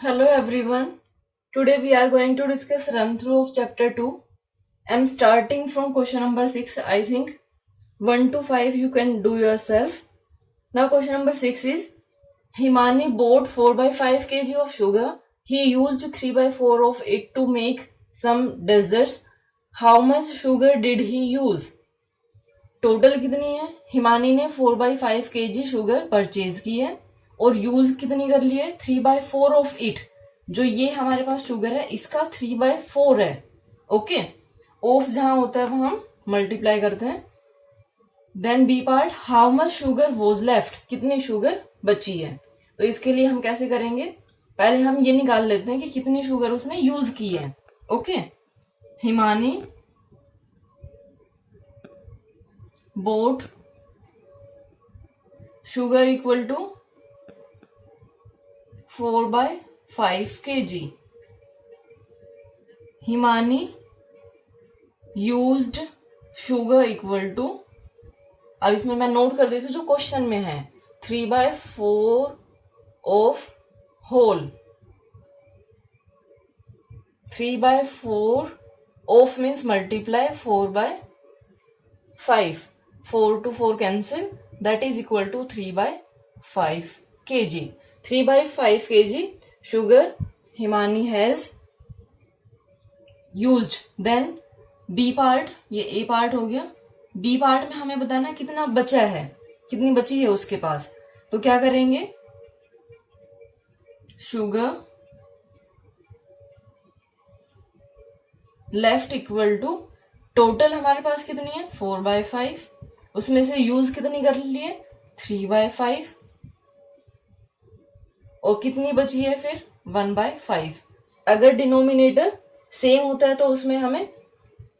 Hello everyone. Today we are going to discuss run through of chapter 2. I'm starting from question number 6. I think 1 to 5 you can do yourself. Now question number 6 is Himani bought 4 by 5 kg of sugar. He used 3 by 4 of it to make some desserts. How much sugar did he use? Total कितनी है? हिमानी ने 4/5 kg sugar purchase की है और use कितनी कर ली है? 3/4 of it. जो ये हमारे पास शुगर है इसका 3/4 है. ओके, ऑफ जहां होता है वो हम मल्टीप्लाई करते हैं. Then B part, how much sugar was left, कितनी शुगर बची है. तो इसके लिए हम कैसे करेंगे, पहले हम ये निकाल लेते हैं कि कितनी शुगर उसने यूज की है. Okay, Himani bought sugar equal to 4/5 kg. Himani used sugar equal to, अब इसमें मैं नोट कर देती हूँ जो क्वेश्चन में है, 3/4 of whole. 3/4 of means multiply 4/5. 4 to 4 cancel, that is equal to 3/5 kg. 3/5 kg sugar Himani has used. Then B part, ये A part हो गया. B part में हमें बताना कितना बचा है, कितनी बची है उसके पास. तो क्या करेंगे, sugar left equal to, total हमारे पास कितनी है 4/5, उसमें से यूज कितनी कर लिए 3/5, और कितनी बची है फिर 1/5. अगर डिनोमिनेटर सेम होता है तो उसमें हमें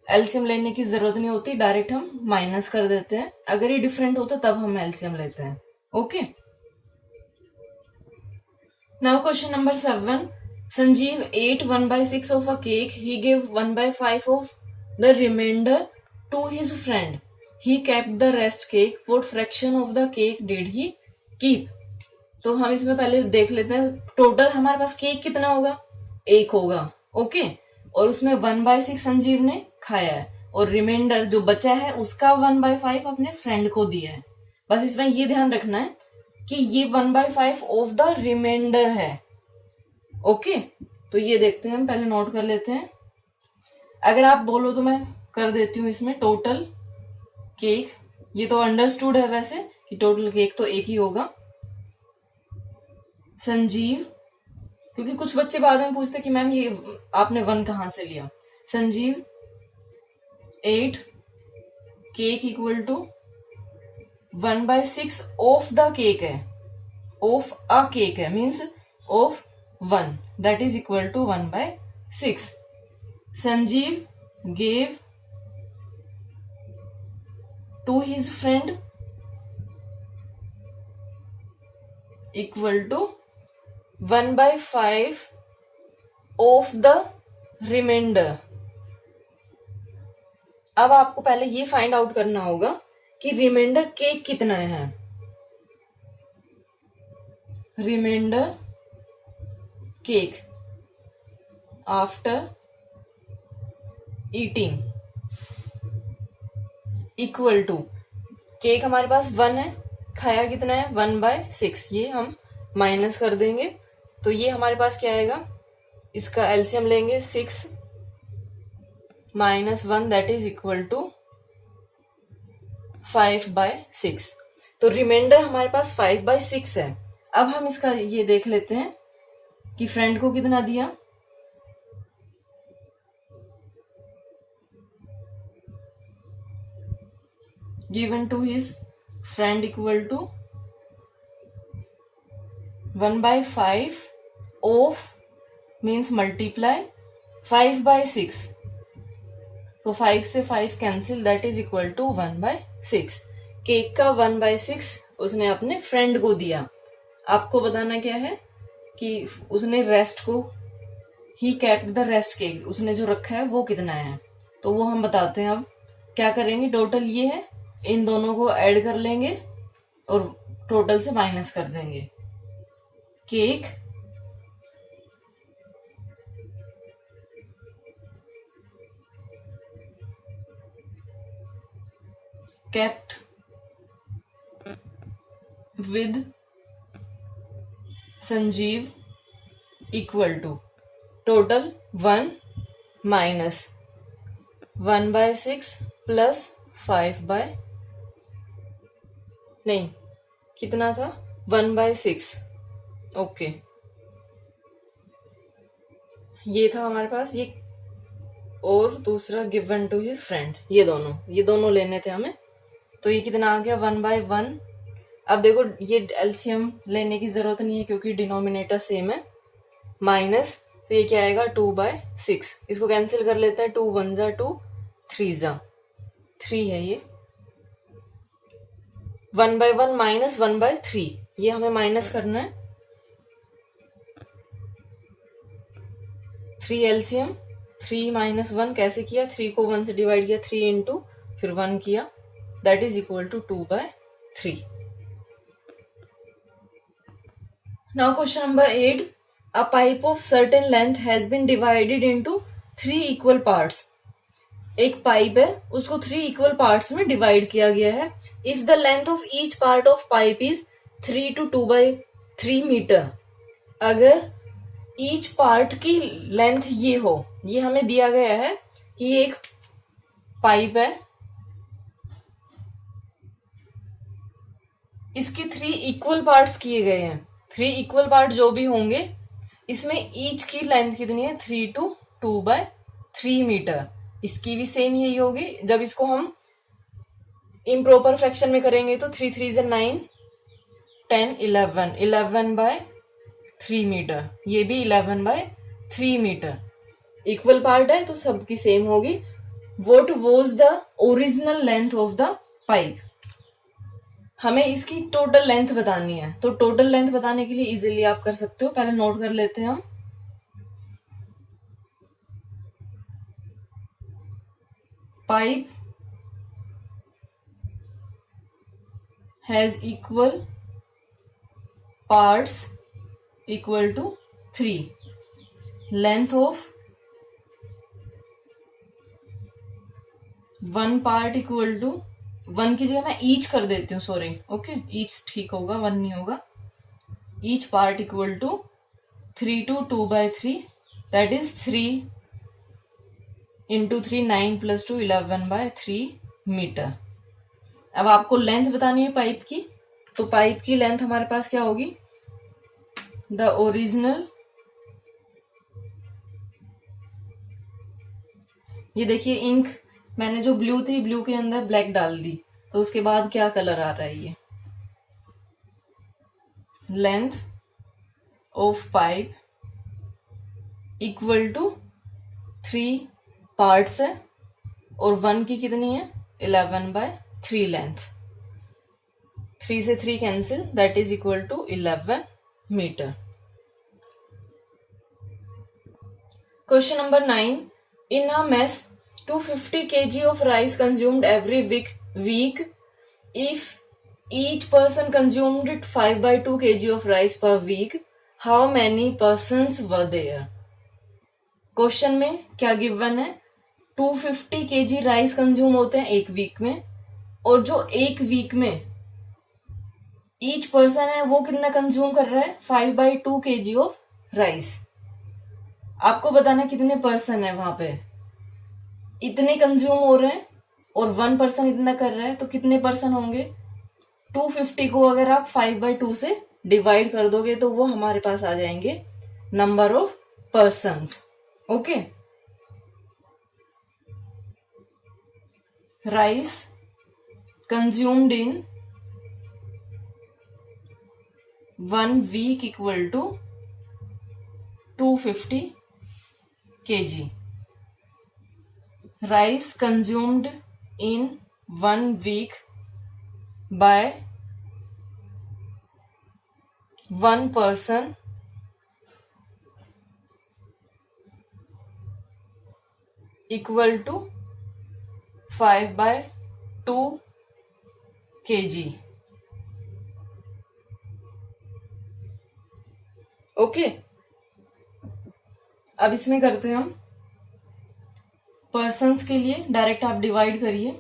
एलसीएम लेने की जरूरत नहीं होती, डायरेक्ट हम माइनस कर देते हैं. अगर ये डिफरेंट होता तब हम एलसीएम लेते हैं. Okay, now question number 7. Sanjeev ate 1/6 of a cake. He gave 1/5 of the remainder to his friend. He kept the rest cake. What fraction of the cake did he keep? तो हम इसमें पहले देख लेते हैं, टोटल हमारे पास केक कितना होगा, 1 होगा. ओके, और उसमें 1/6 संजीव ने खाया है और रिमाइंडर जो बचा है उसका 1/5 अपने फ्रेंड को दिया है. बस इसमें ये ध्यान रखना है कि ये 1/5 ऑफ द रिमाइंडर है. ओके, तो ये देखते हैं, हम पहले नोट कर लेते हैं. अगर आप बोलो तो मैं कर देती हूँ इसमें टोटल केक. ये तो अंडरस्टूड है वैसे कि टोटल केक तो 1 ही होगा. संजीव, क्योंकि कुछ बच्चे बाद में पूछते कि मैम ये आपने 1 कहां से लिया. Sanjeev 8 cake equal to 1/6 of the cake है, ऑफ अ केक है means of 1, that is equal to 1/6. Sanjeev gave to his friend equal to 1/5 of the remainder. अब आपको पहले ये फाइंड आउट करना होगा कि रिमाइंडर केक कितना है. Reminder cake after eating equal to, cake हमारे पास 1 है, खाया कितना है 1/6, ये हम माइनस कर देंगे. तो ये हमारे पास क्या आएगा, इसका एलसीएम लेंगे 6 - 1, दैट इज इक्वल टू 5/6. तो रिमाइंडर हमारे पास 5/6 है. अब हम इसका ये देख लेते हैं कि फ्रेंड को कितना दिया. Given to his friend equal to 1/5 of means multiply 5/6. तो 5 से 5 cancel, that is equal to 1/6. Cake का 1/6 उसने अपने फ्रेंड को दिया. आपको बताना क्या है कि उसने रेस्ट को, he kept the rest cake, उसने जो रखा है वो कितना है, तो वो हम बताते हैं. अब क्या करेंगे, टोटल ये है, इन दोनों को ऐड कर लेंगे और टोटल से माइनस कर देंगे. Cake kept with Sanjeev equal to total 1 minus 1/6 plus 5 by नहीं कितना था 1/6। ओके ये था हमारे पास ये, और दूसरा गिवन टू हिज फ्रेंड, ये दोनों लेने थे हमें। तो ये कितना आ गया 1/1। अब देखो ये एलसीएम लेने की जरूरत नहीं है क्योंकि डिनोमिनेटर सेम है। माइनस तो ये क्या आएगा 2/6। इसको कैंसिल कर लेते हैं, 2 1 जा 2 3 जा 3 है ये। 1/1 माइनस 1/3 ये हमें माइनस करना है। 3 एलसीएम 3 माइनस 1 कैसे किया, 3 को 1 से डिवाइड किया, 3 इंटू फिर 1 किया, that is equal to 2/3। Now question number 8, a pipe of certain length has been divided into 3 equal parts। एक पाइप है उसको 3 इक्वल पार्ट्स में डिवाइड किया गया है। If the length of each part of pipe is 3 to 2/3 metre, अगर each part की length ये हो, ये हमें दिया गया है कि ये एक पाइप है, इसके 3 इक्वल पार्ट्स किए गए हैं। 3 इक्वल पार्ट जो भी होंगे इसमें ईच की लेंथ कितनी है 3 to 2/3 मीटर। इसकी भी सेम यही होगी। जब इसको हम इम्प्रॉपर फ्रैक्शन में करेंगे तो 3 3 से 9 10 11 11/3 मीटर, ये भी 11/3 मीटर। इक्वल पार्ट है तो सबकी सेम होगी। What was the original length of the pipe, हमें इसकी टोटल लेंथ बतानी है। तो टोटल लेंथ बताने के लिए इजीली आप कर सकते हो, पहले नोट कर लेते हैं हम। Pipe has equal parts equal to 3, length of 1 part equal to 1 की जगह मैं ईच कर देती हूँ, सॉरी, ओके ईच ठीक होगा, 1 नहीं होगा। Each part equal to 3 to 2/3, that is 3 into 3 9 plus 2 11/3 metre. अब आपको लेंथ बतानी है पाइप की, तो पाइप की लेंथ हमारे पास क्या होगी, द ओरिजिनल, ये देखिए इंक मैंने जो ब्लू थी, ब्लू के अंदर ब्लैक डाल दी, तो उसके बाद क्या कलर आ रहा है, ये length of pipe equal to 3 parts है और 1 की कितनी है 11/3 लेंथ। 3 से 3 cancel, that is equal to 11 metre. Question number 9, in a mess 250 kg of rice consumed every week. If each person consumed 5/2 kg of rice per week, how many persons were there? Question में क्या given है, 250 kg rice consume होते हैं एक week में, और जो एक वीक में ईच पर्सन है वो कितना कंज्यूम कर रहा है 5/2 kg ऑफ राइस। आपको बताना कितने पर्सन है वहां पे, इतने कंज्यूम हो रहे हैं और 1 पर्सन इतना कर रहा है, तो कितने पर्सन होंगे। 250 को अगर आप 5/2 से डिवाइड कर दोगे तो वो हमारे पास आ जाएंगे number of persons. Okay, rice consumed in 1 week equal to 250 kg. Rice consumed in 1 week by 1 person equal to 5/2 kg. Okay, अब इसमें करते हैं हम पर्सन्स के लिए, डायरेक्ट आप डिवाइड करिए।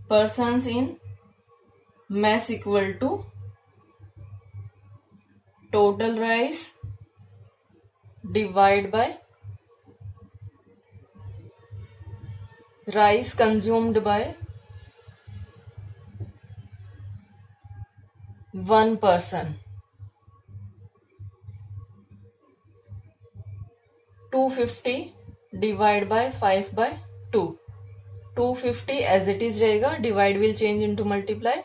persons in mass equal to total rice divide by rice consumed by one person. 250 divide by 5 by 2. 250 as it is रहेगा, divide will change into multiply,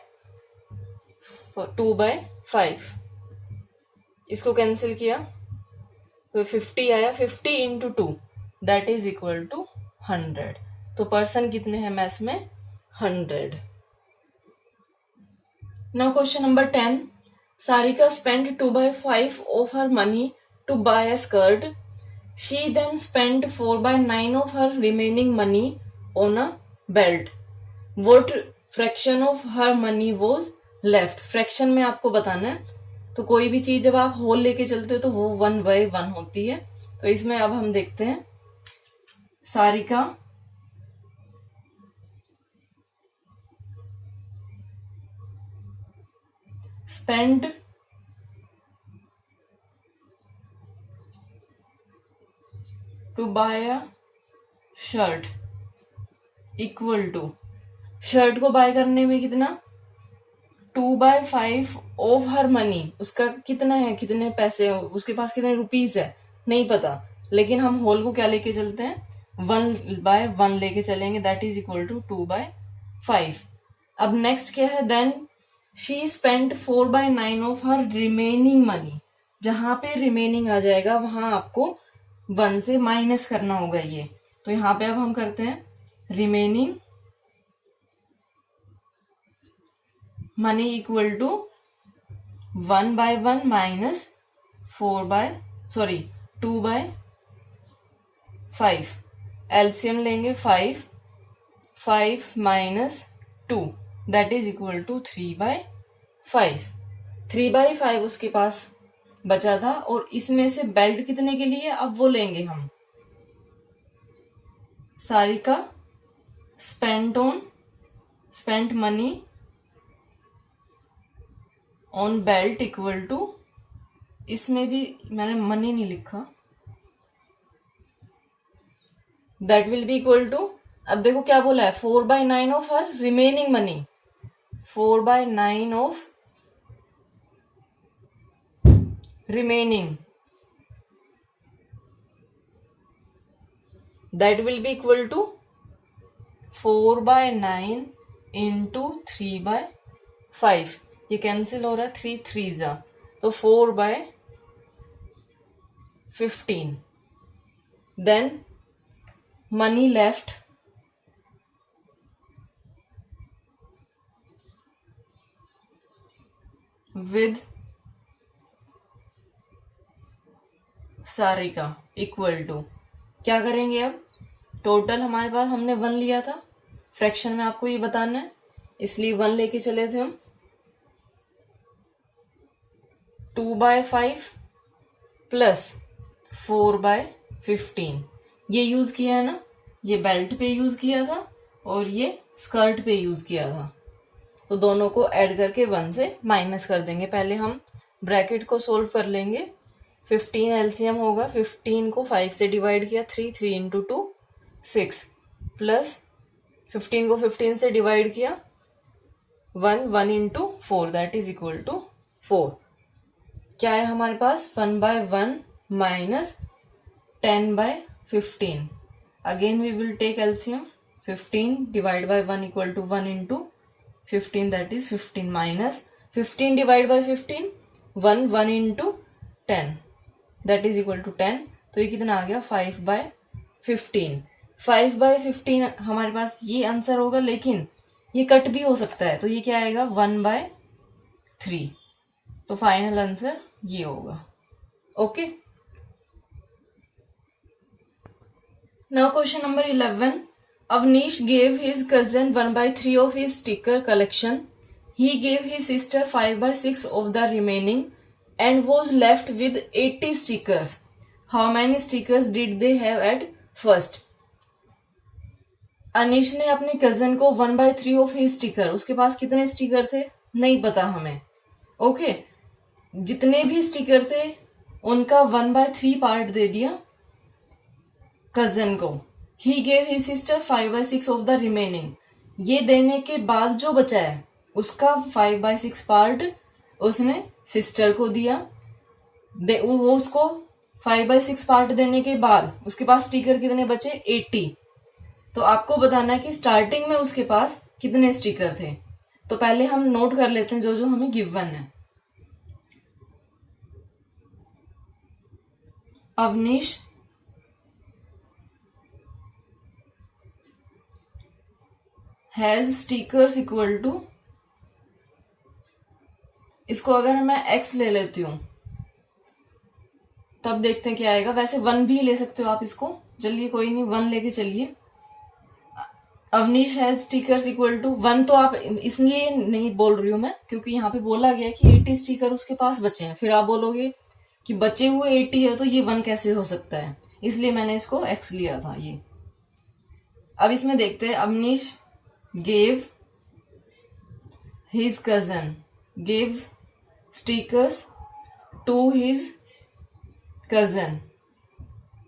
2 by 5. इसको कैंसिल किया तो 50 आया, 50 into 2 that is equal to 100. तो person कितने हैं mess में? 100. Now question number 10. Sarika spent 2 by 5 of her money to buy a skirt. She then spent 4 by 9 of her remaining money on a belt. What fraction of her money was left? Fraction में आपको बताना है. तो कोई भी चीज जब आप होल लेके चलते हो तो वो 1 by 1 होती है. तो इसमें अब हम देखते हैं. Sarika spent to buy a shirt equal to, shirt को बाय करने में कितना? 2 by 5 ऑफ हर मनी. उसका कितना है, कितने पैसे, उसके पास कितने रुपीस है नहीं पता, लेकिन हम होल को क्या लेके चलते हैं? 1 by 1 लेके चलेंगे. That is equal to 2 by 5. अब नेक्स्ट क्या है? Then she spend 4 by 9 of her remaining money. जहां पे रिमेनिंग आ जाएगा वहां आपको 1 से माइनस करना होगा ये. तो यहां पे अब हम करते हैं remaining money equal to 1 by 1 minus 2 by 5. LCM लेंगे 5 minus 2 that is equal to 3 by 5. 3 by 5 उसके पास बचा था. और इसमें से बेल्ट कितने के लिए, अब वो लेंगे हम. Sarika spent money on belt equal to, इसमें भी मैंने मनी नहीं लिखा, that will be equal to. अब देखो क्या बोला है? 4 by 9 of her remaining money. 4 by 9 of remaining, that will be equal to 4 by 9 into 3 by 5. ये कैंसिल हो रहा है, 3 3 जा, तो 4 by 15. then money left with Sarika equal to, क्या करेंगे अब? टोटल हमारे पास हमने 1 लिया था, फ्रैक्शन में आपको ये बताना है इसलिए 1 लेके चले थे हम. 2 by 5 प्लस 4 by 15 ये यूज किया है ना, ये बेल्ट पे यूज किया था और ये स्कर्ट पे यूज किया था. तो दोनों को ऐड करके 1 से माइनस कर देंगे. पहले हम ब्रैकेट को सोल्व कर लेंगे. 15 एलसीएम होगा, 15 को 5 से डिवाइड किया, 3 इंटू 2 6 प्लस 15 को 15 से डिवाइड किया 1 into 4 that is equal to 4. क्या है हमारे पास? 1 by 1 minus 10 by 15. Again we will take LCM. 15 divide by 1 equal to 1 into 15 that is 15 minus 15 divide by 15 1 into 10 that is equal to 10. तो ये कितना आ गया? 5 by 15. 5 by 15 हमारे पास ये आंसर होगा, लेकिन ये कट भी हो सकता है, तो ये क्या आएगा? 1 by 3. तो फाइनल आंसर ये होगा. Okay. Now question number 11. Avnish gave his cousin 1 by 3 of his sticker collection. He gave his sister 5 by 6 of the remaining and was left with 80 stickers. How many stickers did they have at first? Anish ने अपने cousin को 1/3 of he sticker, उसके पास कितने sticker थे नहीं पता हमें, okay. जितने भी स्टिकर थे उनका 1/3 पार्ट दे दिया कजन को। He gave he sister 5/6 of the remaining. ये देने के बाद जो बचा है उसका 5/6 पार्ट उसने सिस्टर को दिया। वो उसको 5/6 पार्ट देने के बाद उसके पास स्टिकर कितने बचे 80। तो आपको बताना है कि स्टार्टिंग में उसके पास कितने स्टिकर थे। तो पहले हम नोट कर लेते हैं जो जो हमें गिवन है। Avneesh has stickers equal to, इसको अगर मैं x ले लेती हूं तब देखते हैं क्या आएगा। वैसे 1 भी ले सकते हो आप इसको, चलिए कोई नहीं 1 लेके चलिए। Avneesh has stickers equal to 1, तो आप इसलिए नहीं बोल रही हूं मैं क्योंकि यहाँ पे बोला गया कि 80 स्टिकर उसके पास बचे हैं। फिर आप बोलोगे कि बचे हुए 80 है तो ये 1 कैसे हो सकता है, इसलिए मैंने इसको x लिया था ये। अब इसमें देखते हैं, Awanish gave his cousin, gave stickers to his cousin,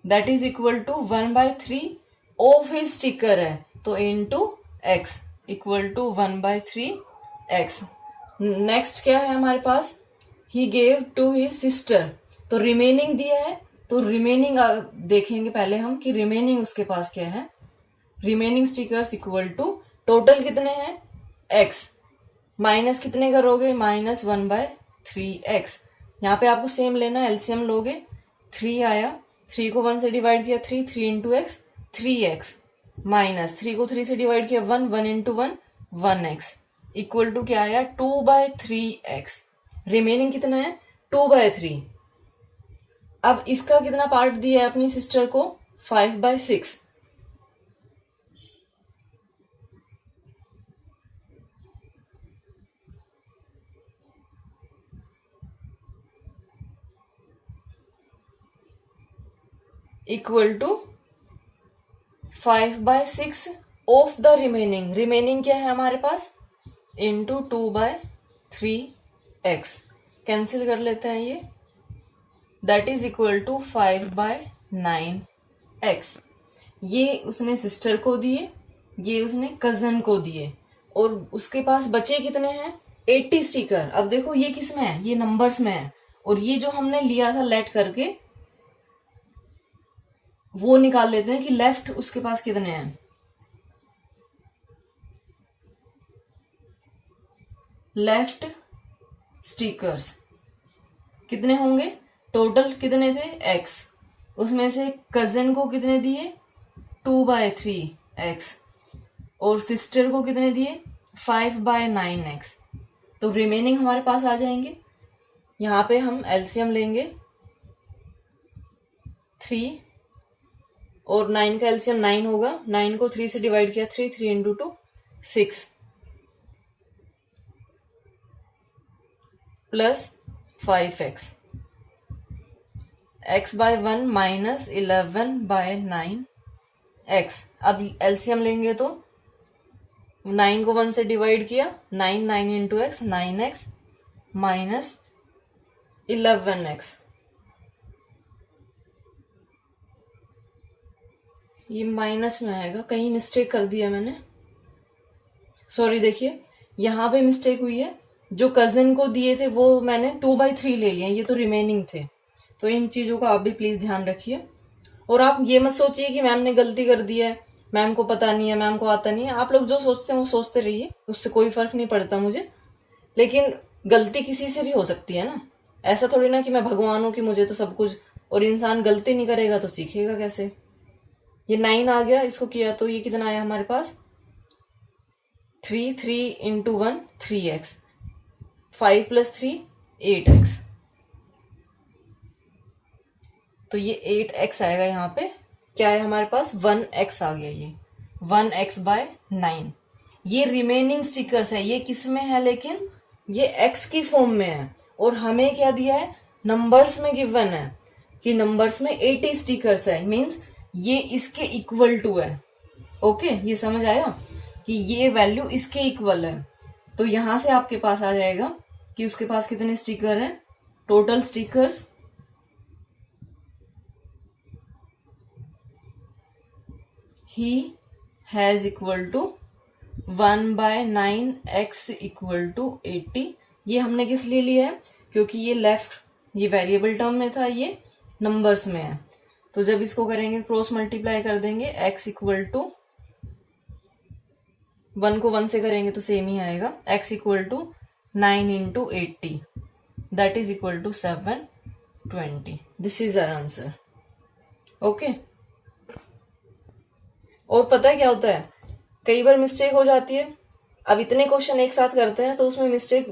that is equal to 1/3 of his sticker है तो into x equal to 1/3 x। Next क्या है हमारे पास, he gave to his sister, तो रिमेनिंग दिया है तो रिमेनिंग देखेंगे पहले हम कि रिमेनिंग उसके पास क्या है। Remaining stickers equal to total कितने हैं x माइनस कितने करोगे -1/3x। यहाँ पे आपको सेम लेना, एलसीएम लोगे 3 आया, 3 को 1 से डिवाइड किया 3 इंटू x 3x माइनस 3 को 3 से डिवाइड किया 1 इंटू 1 1x इक्वल टू क्या आया 2/3x। रिमेनिंग कितना है 2/3। अब इसका कितना पार्ट दिया है अपनी सिस्टर को 5/6। Equal to 5/6 of the remaining. Remaining क्या है हमारे पास इंटू 2/3x। कैंसिल कर लेते हैं ये, that is equal to 5/9x। ये उसने सिस्टर को दिए, ये उसने कजन को दिए, और उसके पास बचे कितने हैं 80 स्टिकर। अब देखो ये किस में है, ये नंबर्स में है, और ये जो हमने लिया था लेट करके वो निकाल लेते हैं कि लेफ्ट उसके पास कितने हैं। लेफ्ट स्टिकर्स कितने होंगे, टोटल कितने थे x, उसमें से कजन को कितने दिए 2/3x और सिस्टर को कितने दिए 5/9x। तो रिमेनिंग हमारे पास आ जाएंगे। यहाँ पे हम एलसीएम लेंगे 3 और 9 का एलसीएम 9 होगा। 9 को 3 से डिवाइड किया 3 into 2 6 plus 5x x/1 minus 11/9x। अब एलसीएम लेंगे तो 9 को 1 से डिवाइड किया 9 into x 9x minus 11x। ये माइनस में आएगा, कहीं मिस्टेक कर दिया मैंने, सॉरी। देखिए यहाँ पे मिस्टेक हुई है, जो कजन को दिए थे वो मैंने 2/3 ले लिए, ये तो रिमेनिंग थे। तो इन चीजों का आप भी प्लीज ध्यान रखिए। और आप ये मत सोचिए कि मैम ने गलती कर दी है, मैम को पता नहीं है, मैम को आता नहीं है। आप लोग जो सोचते हैं वो सोचते रहिए, उससे कोई फर्क नहीं पड़ता मुझे। लेकिन गलती किसी से भी हो सकती है ना, ऐसा थोड़ी ना कि मैं भगवान हूं कि मुझे तो सब कुछ, और इंसान गलती नहीं करेगा तो सीखेगा कैसे। ये 9 आ गया, इसको किया तो ये कितना आया हमारे पास 3 इंटू 1 3x 5 + 3 8x। तो ये 8x आएगा। यहाँ पे क्या है हमारे पास 1x आ गया, ये 1x/9। ये रिमेनिंग स्टिकर्स है, ये किस में है लेकिन ये x की फॉर्म में है, और हमें क्या दिया है नंबर्स में गिवन है कि नंबर्स में 80 स्टिकर्स है, मींस ये इसके इक्वल टू है। ओके, ये समझ आया कि ये वैल्यू इसके इक्वल है। तो यहां से आपके पास आ जाएगा कि उसके पास कितने स्टिकर हैं, टोटल स्टिकर्स ही has equal to 1/9 x equal to 80। ये हमने किस लिए लिया है, क्योंकि ये लेफ्ट, ये वेरिएबल टर्म में था, ये नंबर्स में है। तो जब इसको करेंगे क्रॉस मल्टीप्लाई कर देंगे, x इक्वल टू 1 को 1 से करेंगे तो सेम ही आएगा, x equal to 9 into 80 that is equal to 720। This is our answer. Okay, और पता है क्या होता है, कई बार मिस्टेक हो जाती है। अब इतने क्वेश्चन एक साथ करते हैं तो उसमें मिस्टेक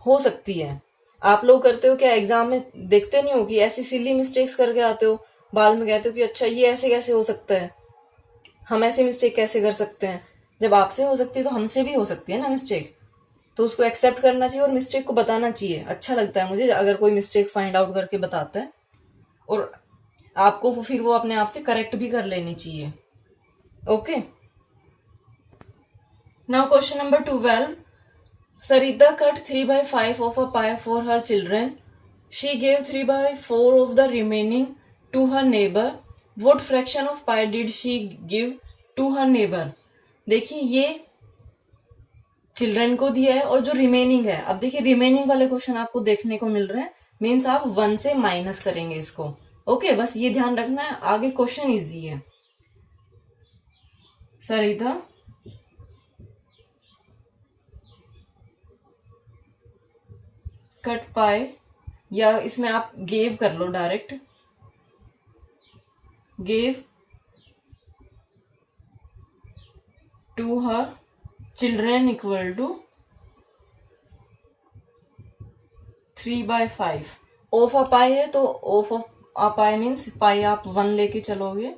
हो सकती है। आप लोग करते हो क्या, एग्जाम में देखते नहीं हो कि ऐसी सिली मिस्टेक्स करके आते हो, बाद में कहते हो कि अच्छा ये ऐसे कैसे हो सकता है, हम ऐसे मिस्टेक कैसे कर सकते हैं। जब आपसे हो सकती है तो हमसे भी हो सकती है ना मिस्टेक, तो उसको एक्सेप्ट करना चाहिए और मिस्टेक को बताना चाहिए। अच्छा लगता है मुझे अगर कोई मिस्टेक फाइंड आउट करके बताता है, और आपको फिर वो अपने आप से करेक्ट भी कर लेनी चाहिए। Okay, now question number 12। Sarita cut 3/5 of a pie for her children. She gave 3/4 of the remaining to her neighbor. What fraction of pie did she give to her neighbor? देखिए ये children को दिया है और जो remaining है, अब देखिए रिमेनिंग वाले क्वेश्चन आपको देखने को मिल रहे हैं, मीन्स आप 1 से माइनस करेंगे इसको। ओके, बस ये ध्यान रखना है, आगे क्वेश्चन इजी है। सरिता कट पाए, या इसमें आप गेव कर लो direct, gave to her children equal to 3/5 of a pie है, तो ऑफ अ पाई मीन्स पाई आप 1 लेके चलोगे,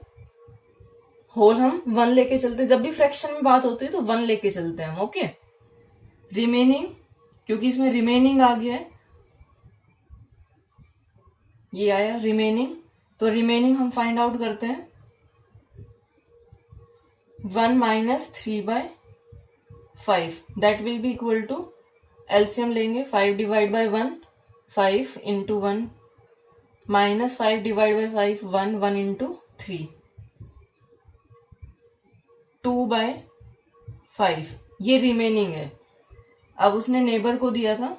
होल हम 1 लेके चलते, जब भी फ्रैक्शन में बात होती है तो 1 लेके चलते हैं हम। ओके, रिमेनिंग, क्योंकि इसमें रिमेनिंग आ गया है, ये आया रिमेनिंग, तो रिमेनिंग हम फाइंड आउट करते हैं 1 minus 3/5 that will be equal to, LCM लेंगे 5 divide by 1 5 into 1 minus 5 divide by 5 1 1 into 3 2/5, ये रिमेनिंग है। अब उसने नेबर को दिया था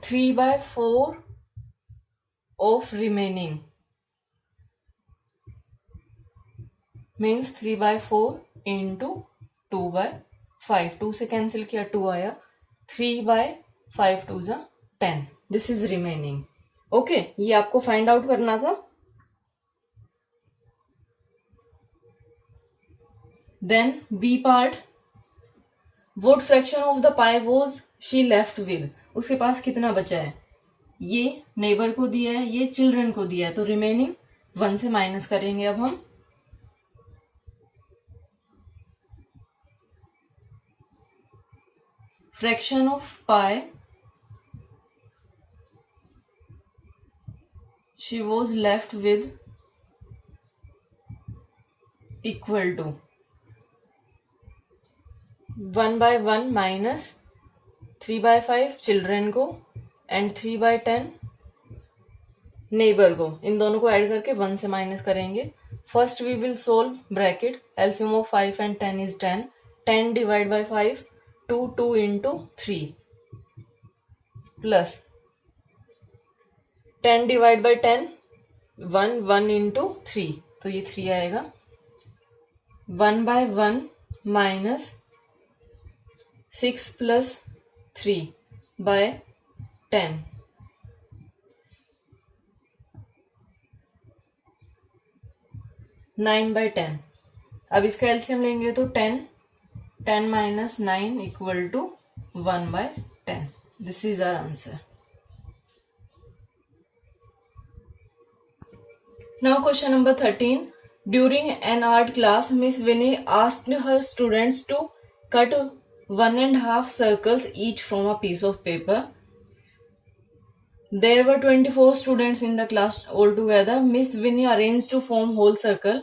3/4 of remaining means 3/4 into 2/5, 2 से कैंसिल किया 2 आया, 3/5 2 जा 10, दिस इज रिमेनिंग। ओके, ये आपको फाइंड आउट करना था। Then B part, what fraction of the pie was she left with, उसके पास कितना बचा है, ये नेबर को दिया है, ये चिल्ड्रन को दिया है, तो रिमेनिंग 1 से माइनस करेंगे अब हम, fraction of pie she was left with equal to 1/1 minus 3/5 children को एंड 3/10 नेबर को, इन दोनों को ऐड करके 1 से माइनस करेंगे। First we will solve bracket, LCM of 5 and 10 is 10, 10 divide by 5 2 2 into 3 plus 10 divide by 10 1 1 into 3, तो ये 3 आएगा। 1/1 माइनस 6 प्लस 3 बाय 10, 9/10। अब इसका एलसीएम लेंगे तो 10 10 minus 9 equal to 1/10, this is our answer. Now question number 13। During an art class miss Vinny asked her students to cut 1.5 circles each from a piece of paper. There were 24 students in the class altogether. Miss Winnie arranged to form whole circle.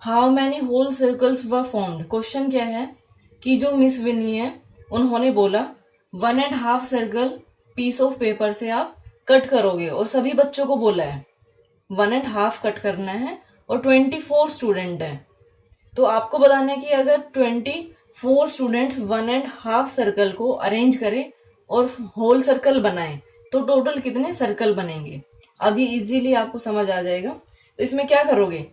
How many whole circles were formed? Question क्या है कि जो miss विनी है उन्होंने बोला 1.5 circle piece of paper से आप cut करोगे और सभी बच्चों को बोला है 1.5 कट करना है और 24 स्टूडेंट है। तो आपको बताना है कि अगर 24 स्टूडेंट्स 1.5 सर्कल को अरेंज करें और होल सर्कल बनाएं तो टोटल कितने सर्कल बनेंगे। अभी इजीली आपको समझ आ जाएगा। तो इसमें क्या करोगे,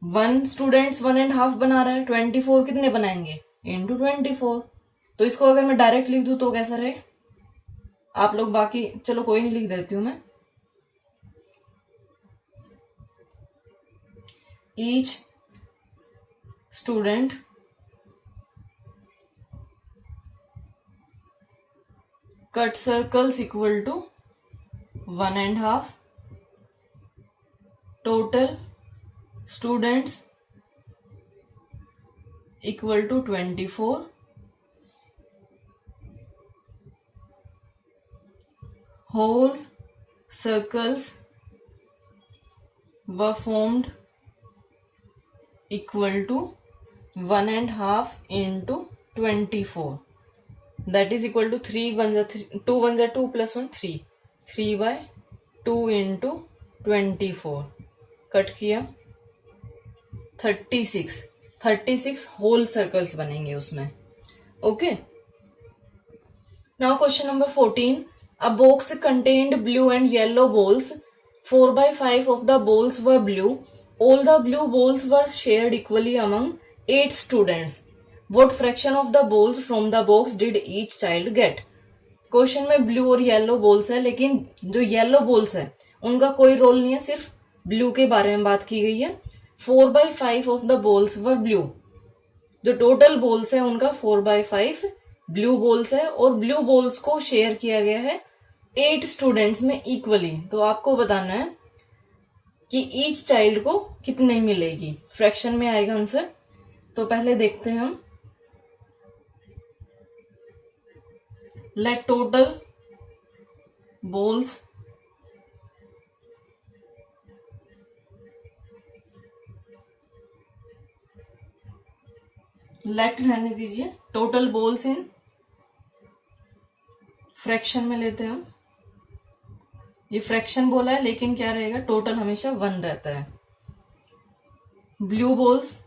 1 स्टूडेंट्स 1.5 बना रहा है, 24 कितने बनाएंगे इंटू 24। तो इसको अगर मैं डायरेक्ट लिख दूं तो कैसा रहे, आप लोग बाकी चलो कोई नहीं लिख देती हूं मैं। Each student cut circles equal to 1.5 total students equal to 24 whole circles were formed equal to 1.5 into 24 that is equal to 3 1 2 1 2 plus 1 3 by 2 into 24 cut किया 36 होल सर्कल्स बनेंगे उसमें। Okay, now question number 14। A box contained blue and yellow balls. 4 by 5 of the balls were blue. All the blue balls were shared equally among 8 students. What fraction of the balls from the box did each child get? Question में blue और yellow balls है, लेकिन जो yellow balls है उनका कोई role नहीं है, सिर्फ ब्लू के बारे में बात की गई है। 4 by 5 of the balls were blue, जो टोटल बॉल्स है उनका 4 by 5 ब्लू बॉल्स है और ब्लू बॉल्स को शेयर किया गया है 8 स्टूडेंट्स में इक्वली। तो आपको बताना है कि ईच चाइल्ड को कितने मिलेगी, फ्रैक्शन में आएगा आंसर। तो पहले देखते हैं हम, लेट टोटल बॉल्स लेट रहने दीजिए, टोटल बॉल्स इन फ्रैक्शन में लेते हैं हम। ये फ्रैक्शन बोला है लेकिन क्या रहेगा, टोटल हमेशा 1 रहता है। Blue balls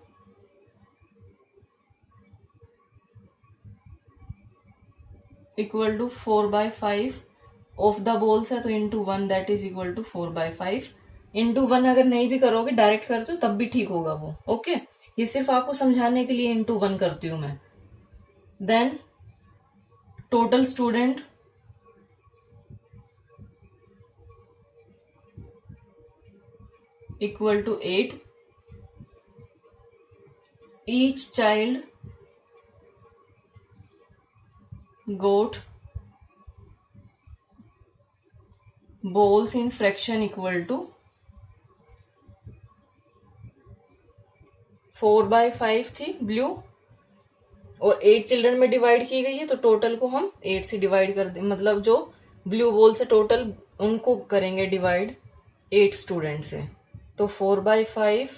equal to 4 by 5 of the balls है तो into 1 that is equal to 4 by 5 into 1। अगर नहीं भी करोगे डायरेक्ट करते हो तब भी ठीक होगा वो। ओके, ये सिर्फ आपको समझाने के लिए इंटू 1 करती हूं मैं। Then total student equal to 8. Each child got balls in fraction equal to 4 by 5 थी ब्लू और 8 चिल्ड्रन में डिवाइड की गई है, तो टोटल को हम 8 से डिवाइड कर दें, मतलब जो ब्लू बॉल से टोटल उनको करेंगे डिवाइड 8 स्टूडेंट से। तो 4 by 5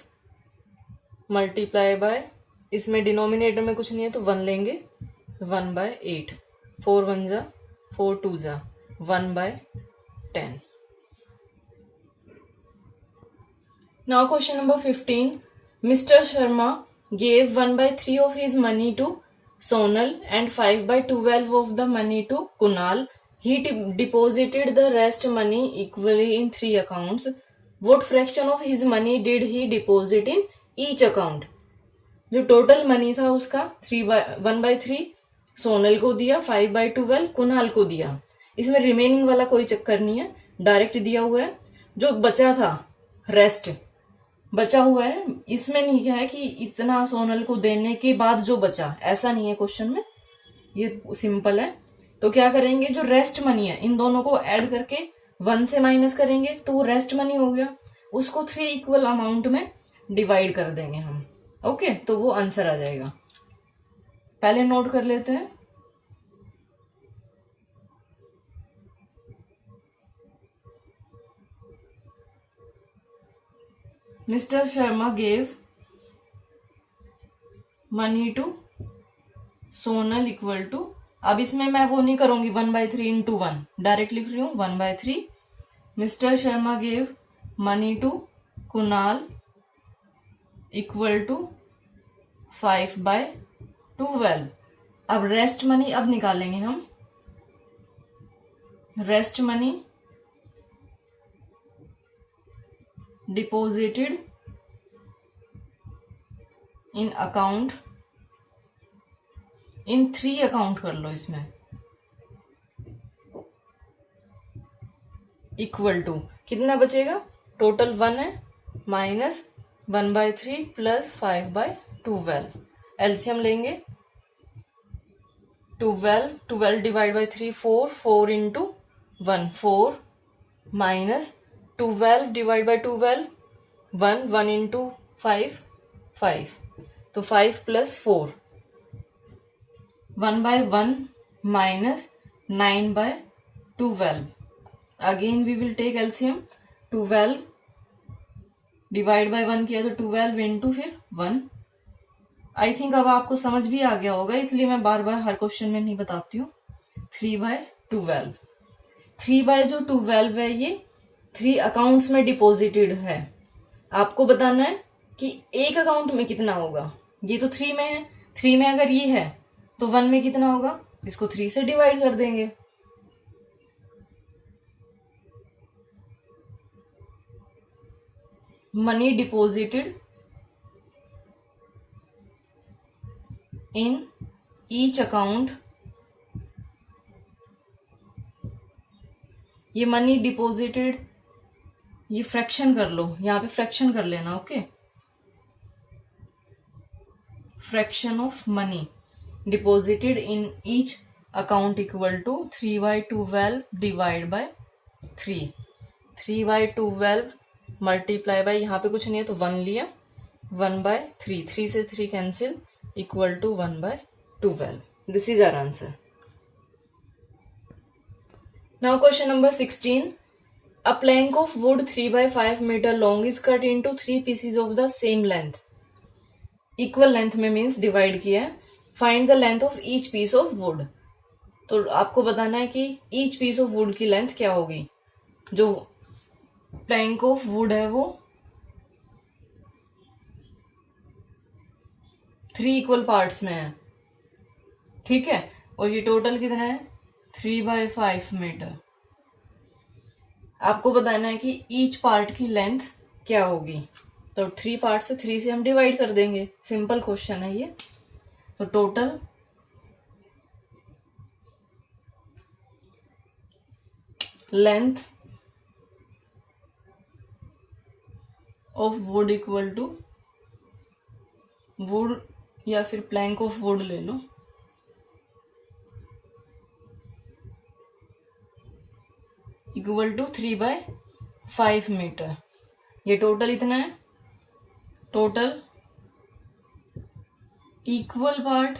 मल्टीप्लाई बाय, इसमें डिनोमिनेटर में कुछ नहीं है तो 1 लेंगे, 1 by 8, 4 1 जा 4 2 जा 1 by 10। Now question number 15। Mister Sharma gave 1 by 3 of his money to Sonal and 5 by 12 of the money to Kunal. He deposited the rest money equally in 3 accounts. What fraction of his money did he deposit in each account? जो total money था उसका 1 by 3 Sonal को दिया, 5 by 12 Kunal को दिया। इसमें remaining वाला कोई चक्कर नहीं है, डायरेक्ट दिया हुआ है। जो बचा था रेस्ट बचा हुआ है, इसमें नहीं क्या है कि इतना सोनल को देने के बाद जो बचा, ऐसा नहीं है क्वेश्चन में, ये सिंपल है। तो क्या करेंगे, जो रेस्ट मनी है इन दोनों को ऐड करके 1 से माइनस करेंगे तो वो रेस्ट मनी हो गया, उसको 3 इक्वल अमाउंट में डिवाइड कर देंगे हम। ओके, तो वो आंसर आ जाएगा। पहले नोट कर लेते हैं। Mister Sharma gave money to Sonal equal to, अब इसमें मैं वो नहीं करूंगी 1/3 इंटू 1, डायरेक्ट लिख रही हूँ 1/3। Mister Sharma gave money to Kunal equal to 5/12। अब रेस्ट मनी अब निकालेंगे हम। Rest money deposited in account, in 3 account कर लो इसमें, इक्वल टू कितना बचेगा, टोटल 1 है, माइनस 1/3 प्लस 5/12। एलसीएम लेंगे 12 divide by 3 4 into 1 4 minus 12 divide by 12 1 into 5 5, तो 5 plus 4 1/1 minus 9/12. Again we will take LCM. 12 divide by 1 किया तो 12 इंटू फिर 1। आई थिंक अब आपको समझ भी आ गया होगा, इसलिए मैं बार बार हर क्वेश्चन में नहीं बताती हूँ। 3/12, 3/12 है, ये 3 अकाउंट्स में डिपॉजिटेड है। आपको बताना है कि एक अकाउंट में कितना होगा। ये तो 3 में है, 3 में अगर ये है तो 1 में कितना होगा, इसको 3 से डिवाइड कर देंगे। Money deposited in each account, ये मनी डिपॉजिटेड, ये फ्रैक्शन कर लो, यहां पे फ्रैक्शन कर लेना, okay. Fraction of money deposited in each account equal to 3/12 divide by 3। 3/12 multiply by, यहाँ पे कुछ नहीं है तो 1 लिया, 1/3, 3 से 3 cancel, equal to 1/12। This is our answer. Now question number 16। A plank of wood 3/5 meter long is cut into 3 pieces of the same length. Equal length में means divide किया है। Find the length of each piece of wood. तो आपको बताना है कि each piece of wood की length क्या होगी। जो प्लैंक ऑफ वुड है वो 3 इक्वल पार्ट्स में है, ठीक है, और ये टोटल कितना है 3/5 मीटर। आपको बताना है कि ईच पार्ट की लेंथ क्या होगी। तो 3 पार्ट से 3 से हम डिवाइड कर देंगे, सिंपल क्वेश्चन है ये। तो total length of wood equal to wood या फिर प्लैंक ऑफ वुड ले लो, इक्वल टू 3/5 मीटर। ये टोटल इतना है, total equal part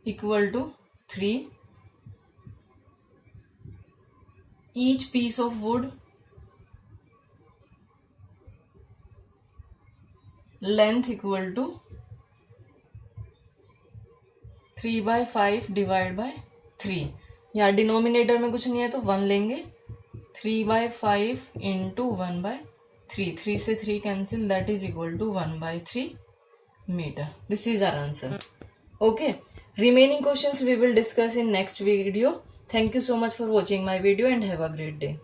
equal to 3, each piece of wood length equal to 3/5 divide by 3। यहाँ डिनोमिनेटर में कुछ नहीं है तो 1 लेंगे, 3/5 इंटू 1/3, 3 से 3 cancel, that is equal to 1/3 metre. This is our answer, okay. Remaining questions we will discuss in next video. Thank you so much for watching my video and have a great day.